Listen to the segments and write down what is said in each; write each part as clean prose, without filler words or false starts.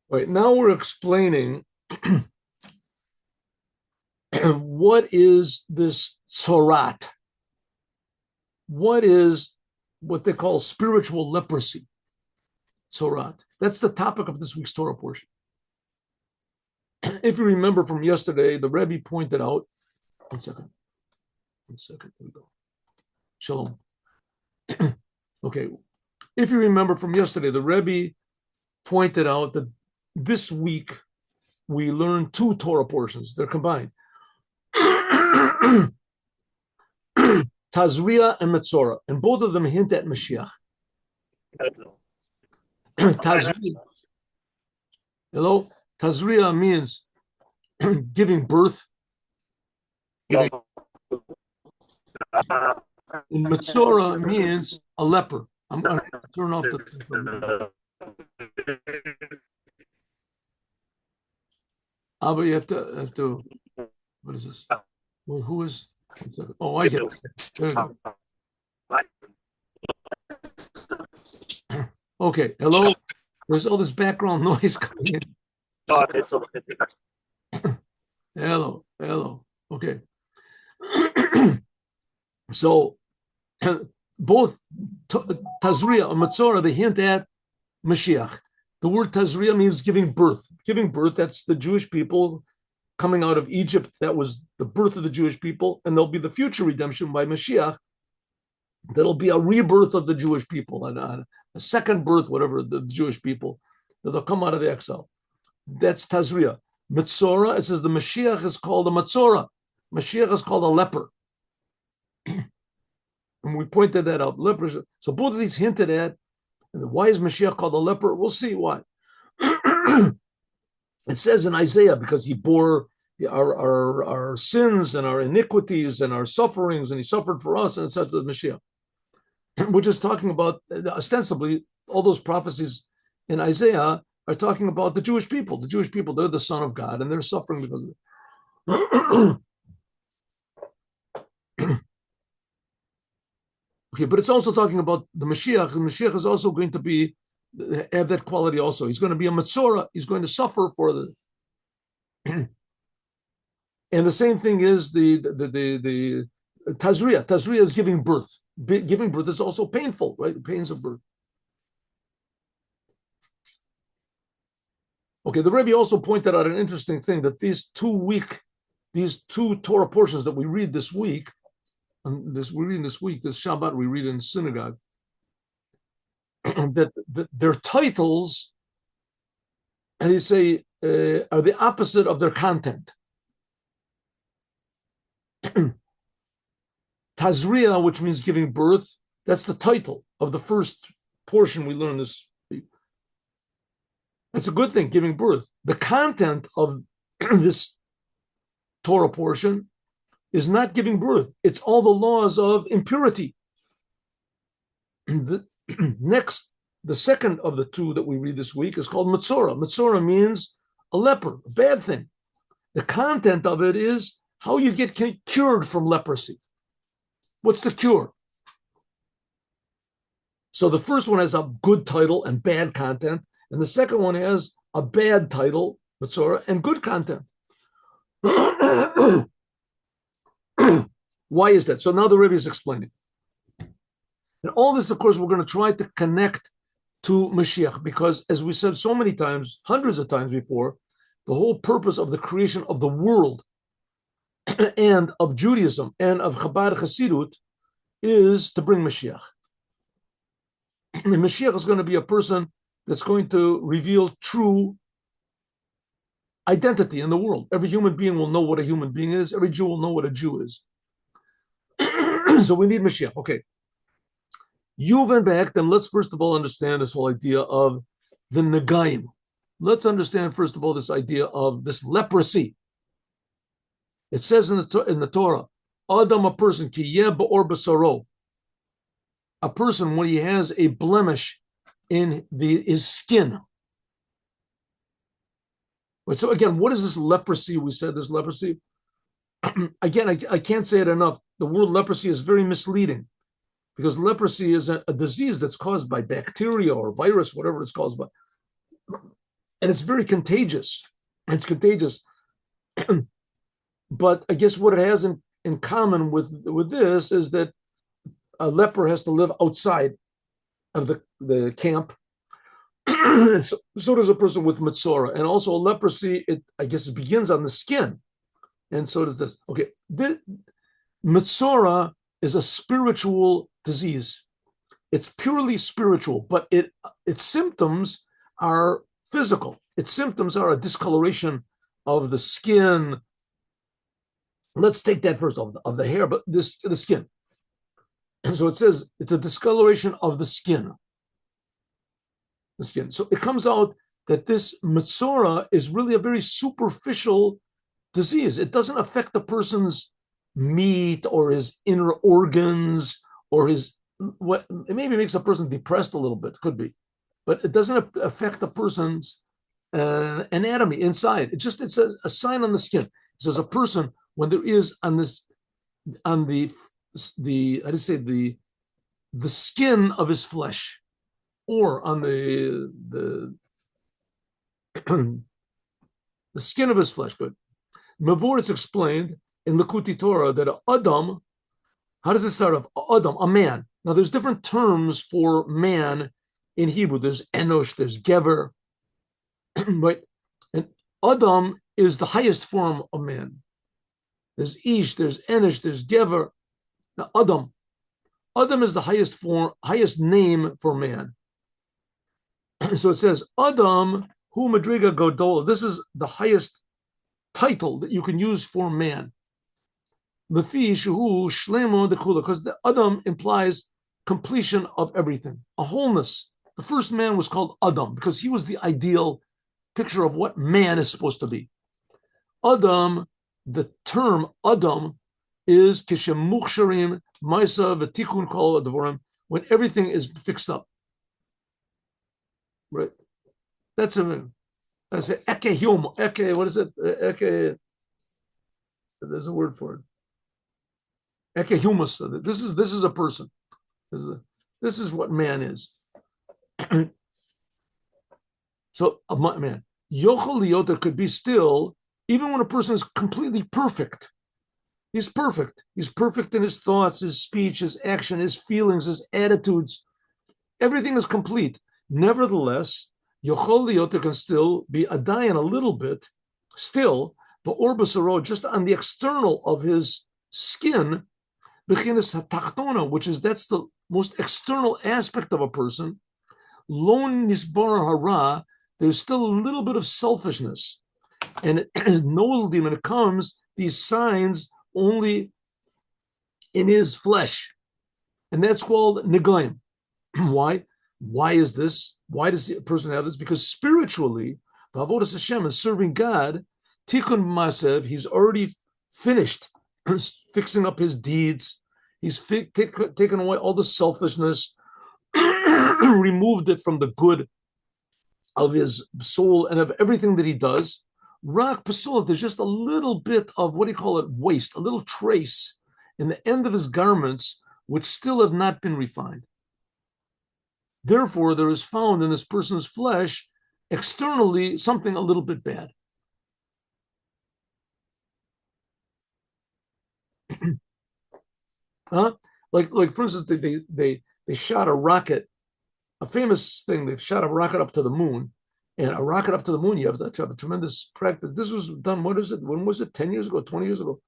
Right now we're explaining what is this Tzoraat? What is what they call spiritual leprosy? Tzoraat. That's the topic of this week's Torah portion. If you remember from yesterday, the Rebbe pointed out. One second. Here we go. Shalom. Okay. If you remember from yesterday, the Rebbe pointed out that this week we learned two Torah portions. They're combined. Tazria and Metzora, and both of them hint at Moshiach. Tazria, hello? Tazria means giving birth. And Metzora means a leper. I'm going to turn off the. But you have to. What is this? Well, who is? Oh, I get it. There you go. Okay, hello. There's all this background noise coming in. Hello. Okay. So both Tazria and Metzora, they hint at Mashiach. The word Tazria means giving birth. Giving birth, that's the Jewish people coming out of Egypt. That was the birth of the Jewish people, and there'll be the future redemption by Mashiach. That'll be a rebirth of the Jewish people, and a second birth, whatever, the Jewish people, that they'll come out of the exile. That's Tazria. Metzora, it says the Mashiach is called a Metzora. Mashiach is called a leper. And we pointed that out. Lepers. So both of these hinted at, and why is Mashiach called a leper? We'll see why. It says in Isaiah, because he bore our sins and our iniquities and our sufferings, and he suffered for us, and it said to the Mashiach. We're just talking about, ostensibly, all those prophecies in Isaiah are talking about the Jewish people. The Jewish people, they're the Son of God, and they're suffering because of it. Okay, but it's also talking about the Mashiach. The Mashiach is also going to have that quality also. He's going to be a Metzora. He's going to suffer for the... And the same thing is the Tazria. Tazria is giving birth. Giving birth is also painful, right? The pains of birth. Okay, the Rebbe also pointed out an interesting thing, that these two Torah portions that we read this week, this Shabbat we read in synagogue, that their titles, and you say, are the opposite of their content. Tazria, which means giving birth, that's the title of the first portion we learn this week. That's a good thing, giving birth. The content of this Torah portion is not giving birth. It's all the laws of impurity. The second of the two that we read this week is called Metzora. Metzora means a leper, a bad thing. The content of it is how you get cured from leprosy. What's the cure? So the first one has a good title and bad content, and the second one has a bad title, Metzora, and good content. Why is that? So now the Rebbe is explaining. And all this, of course, we're going to try to connect to Moshiach, because as we said so many times, hundreds of times before, the whole purpose of the creation of the world and of Judaism and of Chabad Chassidut is to bring Moshiach. And Moshiach is going to be a person that's going to reveal true identity in the world. Every human being will know what a human being is. Every Jew will know what a Jew is. So we need Moshiach. Okay. You've been back, then let's first of all understand this whole idea of the Nagaim. Let's understand first of all this idea of this leprosy. It says in the Torah, Adam, a person, ki yeh ba'or b'saro, a person when he has a blemish in his skin. So again, what is this leprosy? We said this leprosy. Again, I can't say it enough. The word leprosy is very misleading, because leprosy is a disease that's caused by bacteria or virus, whatever it's caused by. and it's very contagious. It's contagious. But I guess what it has in common with this is that a leper has to live outside of the camp. So does a person with Metzora. And also leprosy, I guess it begins on the skin. And so does this. Okay, Metzora is a spiritual disease. It's purely spiritual, but its symptoms are physical. Its symptoms are a discoloration of the skin. Let's take that first of the hair, but the skin. So it says it's a discoloration of the skin. The skin. So it comes out that this Metzora is really a very superficial disease. It doesn't affect the person's meat or his inner organs or his what. It maybe makes a person depressed a little bit, could be, but it doesn't affect the person's anatomy inside. It's a sign on the skin. It says a person when there is on the how do you say the skin of his flesh, or on the the skin of his flesh. Good. Mavor, it's explained in Likuti Torah that Adam, how does it start off? Adam, a man. Now there's different terms for man in Hebrew. There's Enosh, there's Gever, right? And Adam is the highest form of man. There's Ish, there's Enosh, there's Gever. Now Adam is the highest form, highest name for man. So it says Adam hu madriga godola. This is the highest title that you can use for man. Lefi shuhu shlemo dekula, because the Adam implies completion of everything, a wholeness. The first man was called Adam because he was the ideal picture of what man is supposed to be. Adam, the term Adam is kishemuchsharim ma'isa v'tikun kol advarim, when everything is fixed up. Right? That's an eke hum. Eke, what is it? Eke, there's a word for it. Eke humus. This is a person. This is what man is. So a man. Yochel liyot could be still, even when a person is completely perfect. He's perfect. He's perfect in his thoughts, his speech, his action, his feelings, his attitudes. Everything is complete. Nevertheless, Yochol liyot can still be adayan a little bit, still, but orbasaro, just on the external of his skin, bechinas hatachtona, that's the most external aspect of a person. Lon nisbar hara, there's still a little bit of selfishness, and noldim, when it comes, these signs only in his flesh, and that's called negoim. Why? Why is this? Why does a person have this? Because spiritually, B'avodas Hashem and serving God, Tikkun Masev, he's already finished fixing up his deeds. He's taken away all the selfishness, removed it from the good of his soul and of everything that he does. Rak Pasul, there's just a little bit of, what do you call it, waste, a little trace in the end of his garments, which still have not been refined. Therefore, there is found in this person's flesh externally something a little bit bad. Huh? Like for instance, they shot a rocket, a famous thing. They've shot a rocket up to the moon, and a rocket up to the moon, you have to have a tremendous practice. This was done. What is it? When was it? 10 years ago? 20 years ago?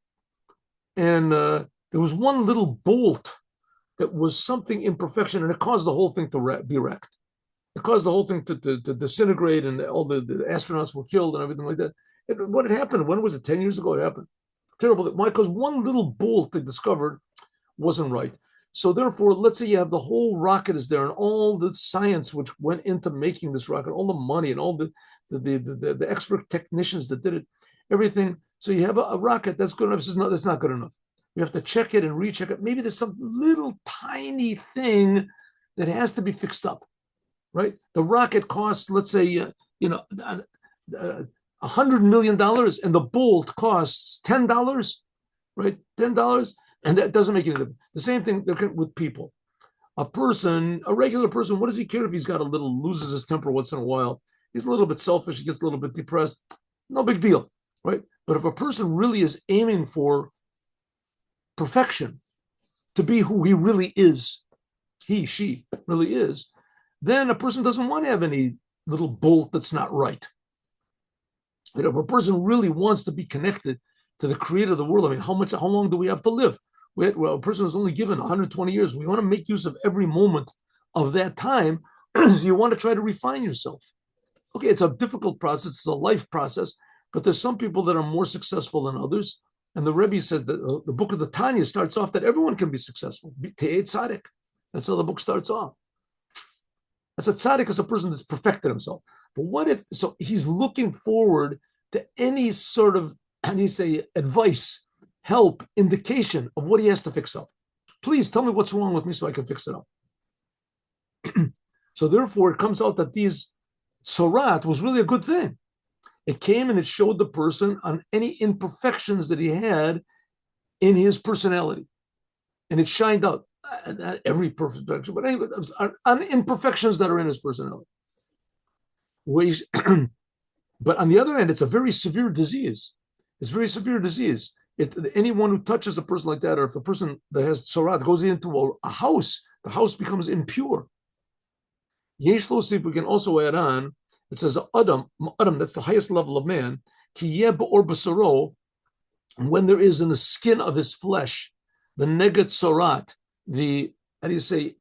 And there was one little bolt that was something imperfection, and it caused the whole thing to be wrecked. It caused the whole thing to disintegrate, and all the astronauts were killed and everything like that. What had happened? When was it? 10 years ago it happened. Terrible. Why? Because one little bolt they discovered wasn't right. So therefore, let's say you have the whole rocket is there, and all the science which went into making this rocket, all the money and all the expert technicians that did it, everything. So you have a rocket that's good enough. That's not good enough. We have to check it and recheck it. Maybe there's some little tiny thing that has to be fixed up, right? The rocket costs, let's say, $100 million, and the bolt costs $10, right? $10, and that doesn't make any difference. The same thing with people. A regular person, what does he care if he's got loses his temper once in a while? he's a little bit selfish, he gets a little bit depressed. No big deal, right? But if a person really is aiming for perfection, to be who he really is, he, she really is, then a person doesn't want to have any little bolt that's not right. And if a person really wants to be connected to the creator of the world, I mean, how long do we have to live? Well, a person is only given 120 years. We want to make use of every moment of that time. You want to try to refine yourself. Okay, it's a difficult process. It's a life process, but there's some people that are more successful than others. And the Rebbe says that the book of the Tanya starts off that everyone can be successful. Te'et tzaddik. That's how the book starts off. That's a tzaddik is a person that's perfected himself. But what if, so he's looking forward to any sort of, how do you say, advice, help, indication of what he has to fix up. Please tell me what's wrong with me so I can fix it up. So therefore, it comes out that these Tzoraat was really a good thing. It came and it showed the person on any imperfections that he had in his personality. And it shined out. Not every perfection, but anyway, on imperfections that are in his personality. But on the other hand, it's a very severe disease. It's a very severe disease. Anyone who touches a person like that, or if the person that has Tzoraat goes into a house, the house becomes impure. Yesh see if we can also add on, it says Adam, that's the highest level of man, ki yeh ba'or basaro, when there is in the skin of his flesh, the negat Tzoraat, the, how do you say,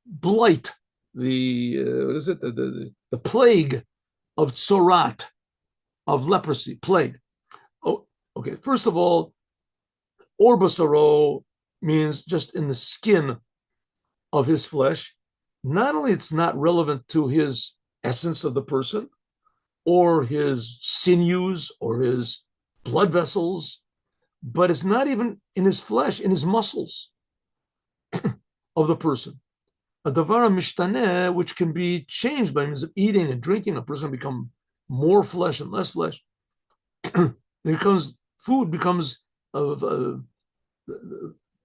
blight, the, what is it, the plague of Tzoraat, of leprosy, plague. Oh, okay, first of all, or basaro means just in the skin of his flesh. Not only it's not relevant to his essence of the person, or his sinews, or his blood vessels, but it's not even in his flesh, in his muscles of the person. A Dvar mishtaneh, which can be changed by means of eating and drinking. A person become more flesh and less flesh. Food becomes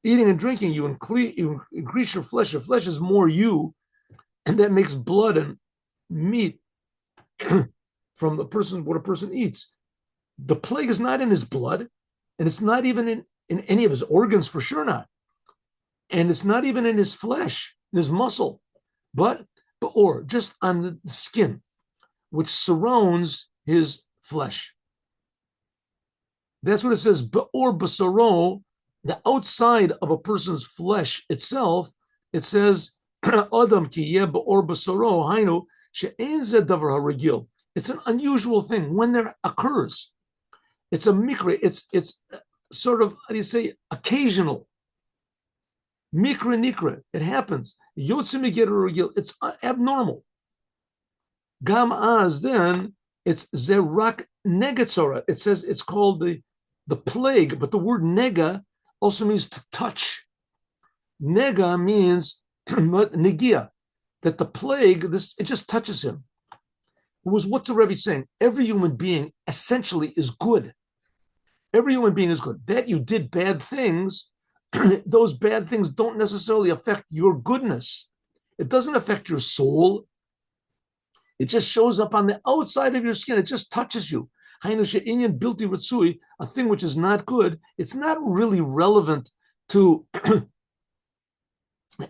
eating and drinking. You increase your flesh. Your flesh is more you, and that makes blood and meat from the person, what a person eats. The plague is not in his blood, and it's not even in any of his organs, for sure not. And it's not even in his flesh, in his muscle, but or just on the skin, which surrounds his flesh. That's what it says, or basaro, the outside of a person's flesh itself. It says, Adam ki yeh ba'or basaro, hainu, she'ein zeh davar haragil. It's an unusual thing when there occurs. It's a mikra, it's sort of, how do you say, occasional. Mikra nikra, it happens. It's abnormal. Gam az, then it's zerak negatzora. It says it's called the plague, but the word nega also means to touch. Nega means negia, that the plague, it just touches him. What's the Rebbe saying? Every human being essentially is good. Every human being is good. That you did bad things, those bad things don't necessarily affect your goodness. It doesn't affect your soul. It just shows up on the outside of your skin. It just touches you. A thing which is not good, it's not really relevant to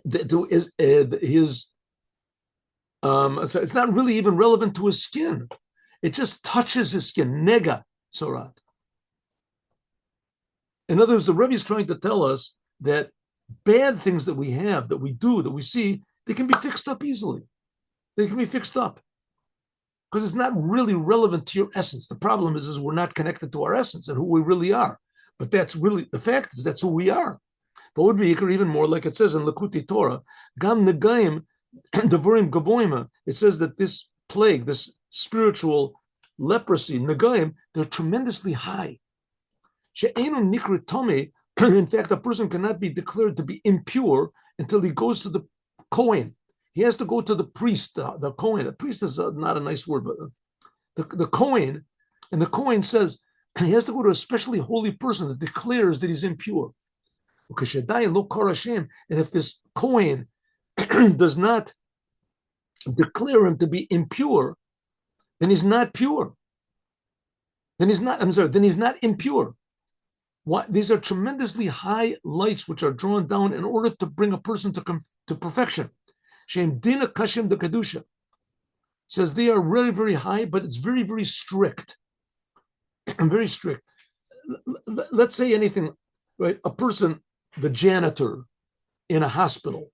his so it's not really even relevant to his skin. It just touches his skin. Nega Tzoraat. In other words, the Rebbe is trying to tell us that bad things that we have, that we do, that we see, they can be fixed up easily. They can be fixed up because it's not really relevant to your essence. The problem is we're not connected to our essence and who we really are. But that's really, the fact is that's who we are. But would be even more, like it says in Lakuti Torah, Gam Negaim Devarim Gavoima. It says that this plague, this spiritual leprosy, Negaim, they're tremendously high. In fact, a person cannot be declared to be impure until he goes to the Kohen. He has to go to the priest, the Kohen. The priest is not a nice word, but the Kohen, and the Kohen says he has to go to a especially holy person that declares that he's impure. And if this Kohen does not declare him to be impure, then he's not pure. Then he's not impure. These are tremendously high lights which are drawn down in order to bring a person to perfection. Shem dina kashim de kedusha says they are really, very high, but it's very, very strict. Very strict. Let's say anything, right? A person, the janitor in a hospital,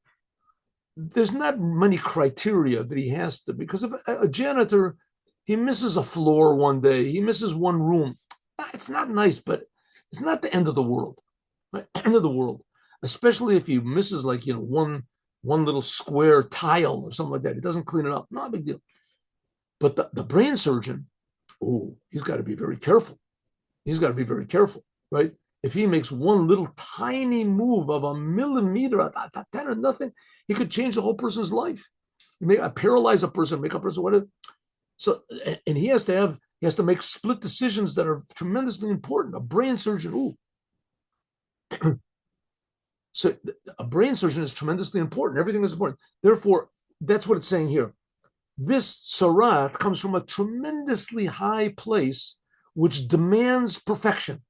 there's not many criteria that he has to, because if a janitor, he misses a floor one day, he misses one room. It's not nice, but it's not the end of the world. Right? End of the world, especially if he misses like one little square tile or something like that. He doesn't clean it up. Not a big deal. But the brain surgeon, he's got to be very careful. He's got to be very careful, right? If he makes one little tiny move of a millimeter, a 10 or nothing, he could change the whole person's life. He may paralyze a person, make a person whatever. So, and he has to make split decisions that are tremendously important. A brain surgeon, So a brain surgeon is tremendously important. Everything is important. Therefore, that's what it's saying here. This Tzoraat comes from a tremendously high place which demands perfection.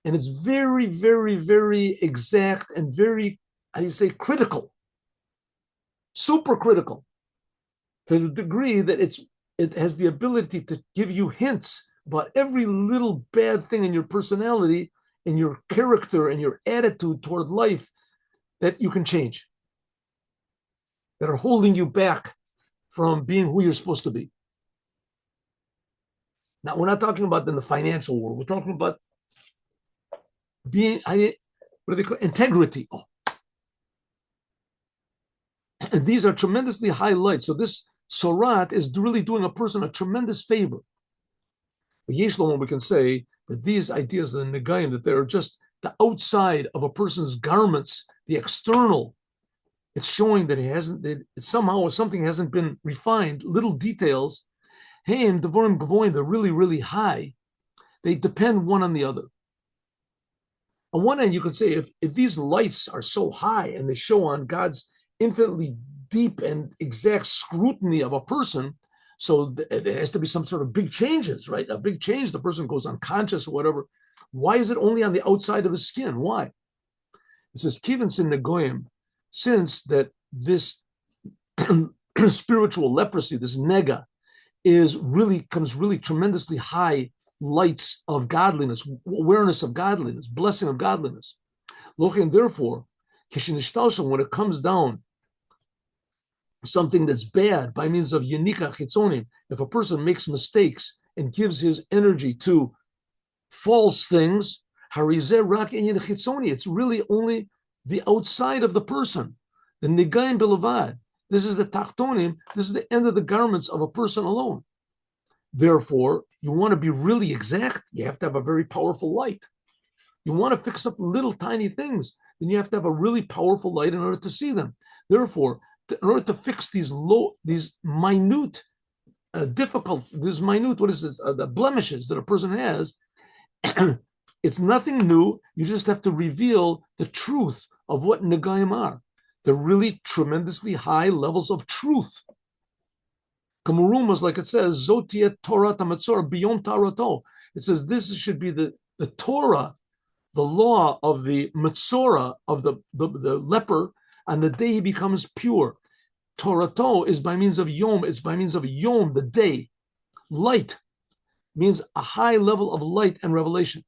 And it's very, very, very exact and very, critical, super critical, to the degree that it has the ability to give you hints about every little bad thing in your personality, in your character, and your attitude toward life that you can change, that are holding you back from being who you're supposed to be. Now, we're not talking about in the financial world. We're talking about being, what do they call it? Integrity. And these are tremendously high lights. So this Tzoraat is really doing a person a tremendous favor. But Yeshlom, we can say that these ideas of the Negayim, that they're just the outside of a person's garments, the external, it's showing that somehow something hasn't been refined, little details. Hey, and Dvarim Gavoim, they're really, really high. They depend one on the other. On one hand, you could say if these lights are so high and they show on God's infinitely deep and exact scrutiny of a person, so there has to be some sort of big changes, right? A big change, the person goes unconscious or whatever. Why is it only on the outside of his skin? Why? It says, Kivin sin negoyim, since that this spiritual leprosy, this nega, comes really tremendously high lights of godliness, awareness of godliness, blessing of godliness. And therefore, when it comes down something that's bad by means of yenika chitzonim, if a person makes mistakes and gives his energy to false things, it's really only the outside of the person, the negayim belavad. This is the tachtonim, this is the end of the garments of a person alone. Therefore, you want to be really exact, you have to have a very powerful light. You want to fix up little tiny things, then you have to have a really powerful light in order to see them. Therefore, in order to fix these minute, the blemishes that a person has, it's nothing new. You just have to reveal the truth of what negayim are. They're really tremendously high levels of truth. Kamurumas, like it says, Zotia Torah Tamatzor, beyond Tarato. It says this should be the Torah, the law of the Matzorah, of the leper, on the day he becomes pure. Torato is by means of Yom, it's by means of Yom, the day. Light means a high level of light and revelation.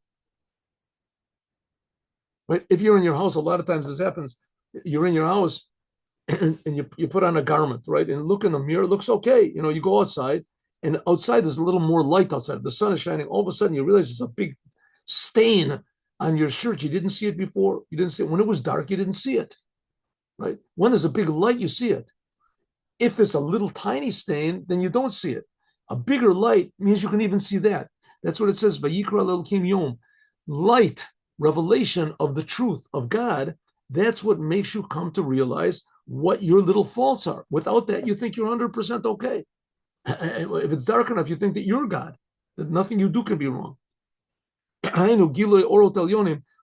Right? If you're in your house, a lot of times this happens. You're in your house and you put on a garment, right? And look in the mirror, it looks okay. You go outside, and outside there's a little more light outside. The sun is shining. All of a sudden you realize there's a big stain on your shirt. You didn't see it before. You didn't see it. When it was dark, you didn't see it. Right? When there's a big light, you see it. If there's a little tiny stain, then you don't see it. A bigger light means you can even see that. That's what it says, Vayikra Elokim Yom. Light, revelation of the truth of God, that's what makes you come to realize what your little faults are. Without that, you think you're 100% okay. If it's dark enough, you think that you're God, that nothing you do can be wrong.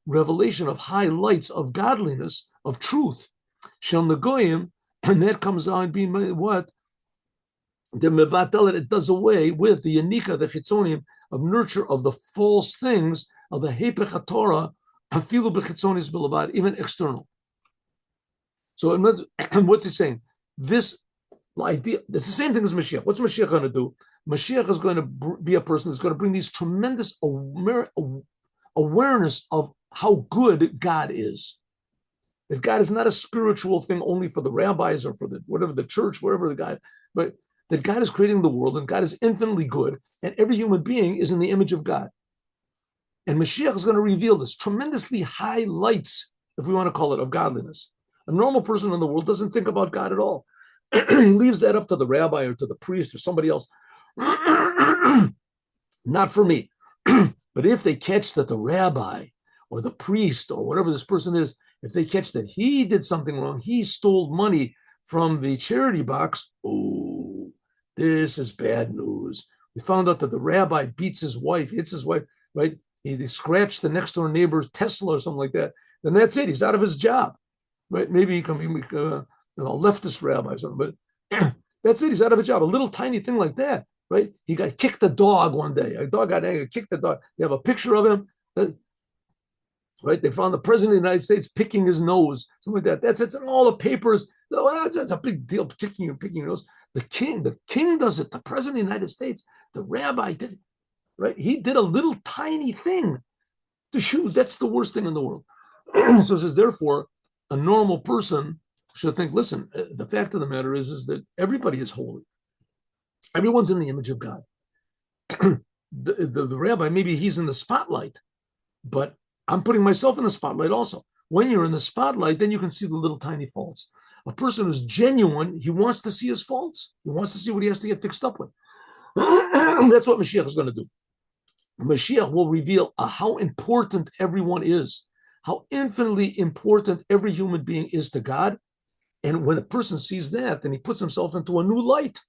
Revelation of high lights of godliness, of truth. Shel Negoyim, and that comes on being what? the mevatel it does away with the yanika, the chitzonim of nurture of the false things of the hepech Torah, afilu b'chitzonis b'levad, even external. So what's he saying? This idea, it's the same thing as Moshiach. What's Moshiach going to do? Moshiach is going to be a person that's going to bring these tremendous awareness of how good God is. That God is not a spiritual thing only for the rabbis or for the whatever the church, wherever the God, but that God is creating the world and God is infinitely good, and every human being is in the image of God. And Mashiach is going to reveal this tremendously high lights, if we want to call it, of godliness. A normal person in the world doesn't think about God at all. He leaves that up to the rabbi or to the priest or somebody else. Not for me. But if they catch that the rabbi or the priest or whatever this person is, if they catch that he did something wrong, he stole money from the charity box, oh, this is bad news. We found out that the rabbi beats his wife, hits his wife, right? He scratched the next door neighbor's Tesla or something like that. Then that's it. He's out of his job, right? Maybe he can be a leftist rabbi or something, but that's it. He's out of a job. A little tiny thing like that, right? He got kicked the dog one day. A dog got angry, kicked the dog. They have a picture of him. Right? They found the president of the United States picking his nose, something like that. It's in all the papers. Well, that's a big deal, picking your nose. The king does it. The president of the United States, the rabbi did it, right? He did a little tiny thing to shoot. That's the worst thing in the world. So it says, therefore, a normal person should think, listen, the fact of the matter is that everybody is holy. Everyone's in the image of God. The rabbi, maybe he's in the spotlight, but I'm putting myself in the spotlight also. When you're in the spotlight, then you can see the little tiny faults. A person who's genuine, he wants to see his faults. He wants to see what he has to get fixed up with. That's what Moshiach is going to do. Moshiach will reveal how important everyone is, how infinitely important every human being is to God. And when a person sees that, then he puts himself into a new light.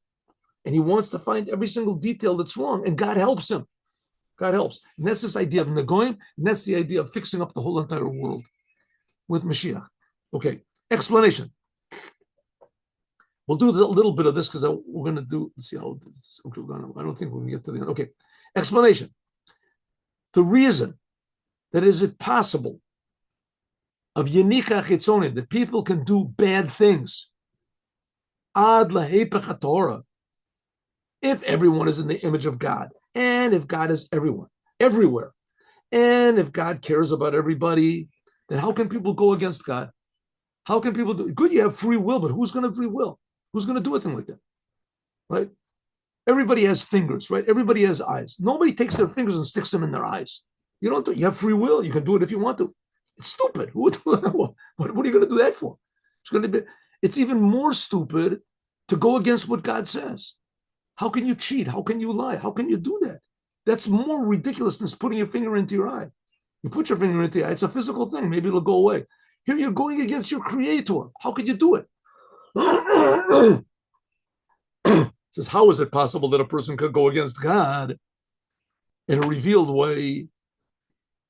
And he wants to find every single detail that's wrong. And God helps him. God helps. And that's this idea of Nagoyim, and that's the idea of fixing up the whole entire world with Mashiach. Okay, explanation. We'll do a little bit of this because we're going to do, let's see how, okay, I don't think we're going to get to the end. Okay, explanation. The reason that is it possible of Yanika Chitzoni, that people can do bad things, Ad Lahepech Torah, if everyone is in the image of God, and if God is everywhere, and if God cares about everybody, then how can people go against God? How can people do good? You have free will, but who's going to have free will? Who's going to do a thing like that? Right? Everybody has fingers, right? Everybody has eyes. Nobody takes their fingers and sticks them in their eyes. You don't do. You have free will. You can do it if you want to. It's stupid. What are you going to do that for? It's even more stupid to go against what God says. How can you cheat? How can you lie? How can you do that? That's more ridiculous than putting your finger into your eye. You put your finger into your eye. It's a physical thing. Maybe it'll go away. Here you're going against your creator. How could you do it? It says, how is it possible that a person could go against God in a revealed way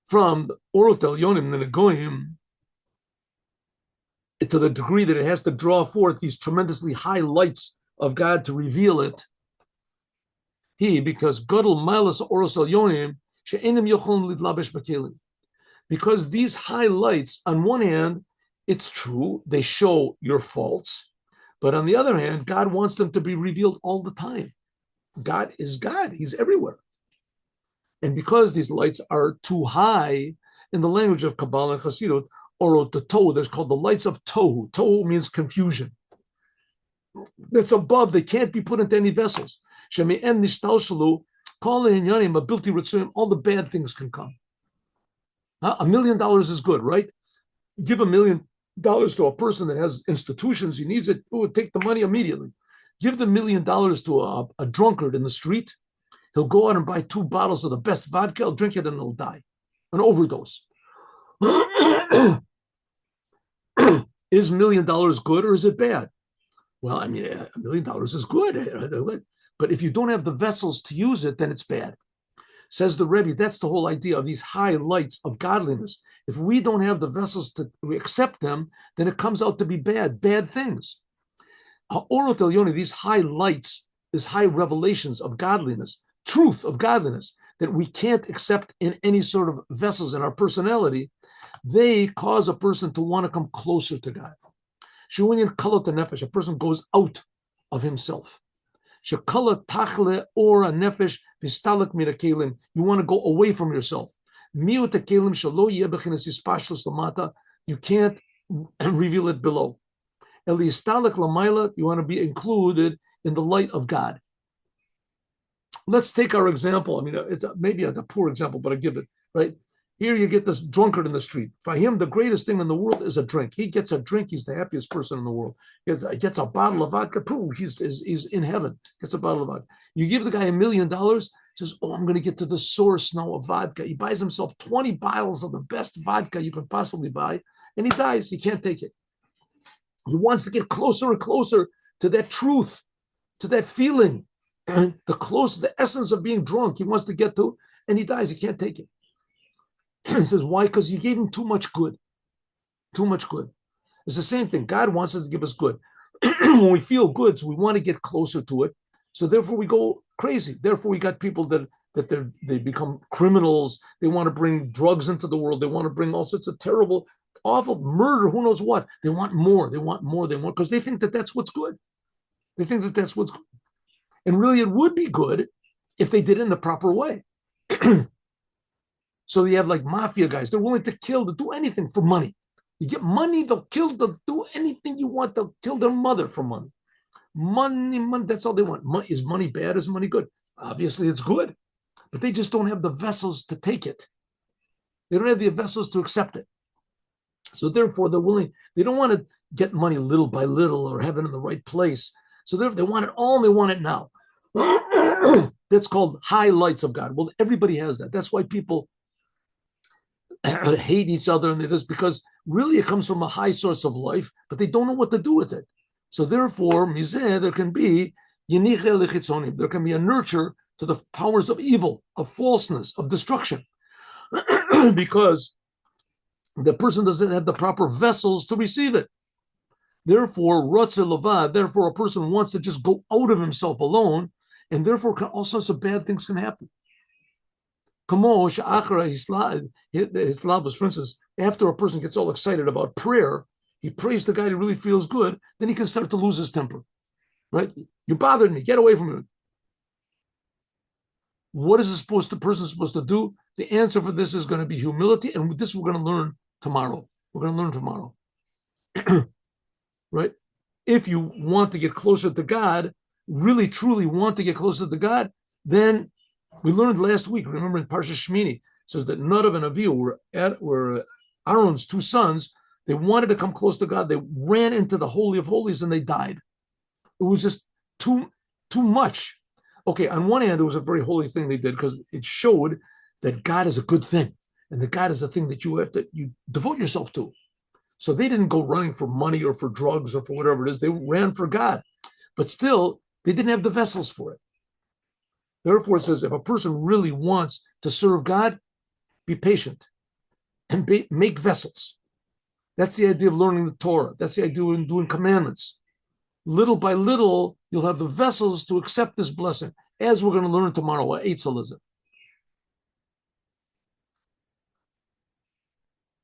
from Orotel Yonim and Goyim to the degree that it has to draw forth these tremendously high lights of God to reveal it? Because Gadol Milas Orosel Yonim she'enim yocholim lidlabesh b'kelim. Because these highlights, on one hand, it's true, they show your faults, but on the other hand, God wants them to be revealed all the time. God is God, He's everywhere. And because these lights are too high, in the language of Kabbalah and Chassidut, or the Tohu, there's called the lights of Tohu. Tohu means confusion. That's above, they can't be put into any vessels. All the bad things can come. $1 million is good, right? Give $1 million to a person that has institutions, he needs it, take the money immediately. Give the $1 million to a drunkard in the street, he'll go out and buy 2 bottles of the best vodka, he'll drink it and he'll die. An overdose. Is $1 million good or is it bad? Well, I mean, $1 million is good. But if you don't have the vessels to use it, then it's bad. Says the Rebbe, that's the whole idea of these high lights of godliness. If we don't have the vessels to accept them, then it comes out to be bad things. Orot Elyoni, these high lights is high revelations of godliness, truth of godliness that we can't accept in any sort of vessels in our personality, they cause a person to want to come closer to God. A person goes out of himself. You want to go away from yourself. You can't reveal it below. You want to be included in the light of God. Let's take our example. I mean, it's maybe a poor example, but I give it, right? Here you get this drunkard in the street. For him, the greatest thing in the world is a drink. He gets a drink, he's the happiest person in the world. He gets a bottle of vodka, pooh, he's in heaven. Gets a bottle of vodka. You give the guy $1 million, says, oh, I'm going to get to the source now of vodka. He buys himself 20 bottles of the best vodka you could possibly buy, and he dies. He can't take it. He wants to get closer and closer to that truth, to that feeling, and the essence of being drunk he wants to get to, and he dies. He can't take it. He says, why? Because you gave him too much good. Too much good. It's the same thing. God wants us to give us good. When we feel good, so we want to get closer to it. So therefore we go crazy. Therefore we got people that they become criminals. They want to bring drugs into the world. They want to bring all sorts of terrible, awful murder, who knows what. They want more. They want more. They want, because they think that that's what's good. They think that that's what's good. And really it would be good if they did it in the proper way. So you have like mafia guys. They're willing to kill, to do anything for money. You get money, they'll kill, they'll do anything you want. They'll kill their mother for money. Money, that's all they want. Is money bad? Is money good? Obviously it's good, but they just don't have the vessels to take it. They don't have the vessels to accept it. So therefore they're willing, they don't want to get money little by little or have it in the right place. So therefore they want it all and they want it now. That's called highlights of God. Well, everybody has that. That's why people hate each other and this, because really it comes from a high source of life, but they don't know what to do with it. So therefore, mizeh, there can be there can be a nurture to the powers of evil, of falseness, of destruction, because the person doesn't have the proper vessels to receive it. Therefore, therefore a person wants to just go out of himself alone, and therefore all sorts of bad things can happen. For instance, after a person gets all excited about prayer, he prays to God, he really feels good, then he can start to lose his temper. Right? You bothered me, get away from me. What is the person supposed to do? The answer for this is going to be humility, and this we're going to learn tomorrow. We're going to learn tomorrow. Right? If you want to get closer to God, really truly want to get closer to God, then we learned last week, remember in Parsha Shmini, it says that Nadav and Avihu were Aaron's two sons. They wanted to come close to God. They ran into the Holy of Holies and they died. It was just too much. Okay, on one hand, it was a very holy thing they did because it showed that God is a good thing and that God is a thing that you devote yourself to. So they didn't go running for money or for drugs or for whatever it is. They ran for God. But still, they didn't have the vessels for it. Therefore, it says if a person really wants to serve God, be patient and make vessels. That's the idea of learning the Torah. That's the idea of doing commandments. Little by little, you'll have the vessels to accept this blessing, as we're going to learn tomorrow what Eitzel is.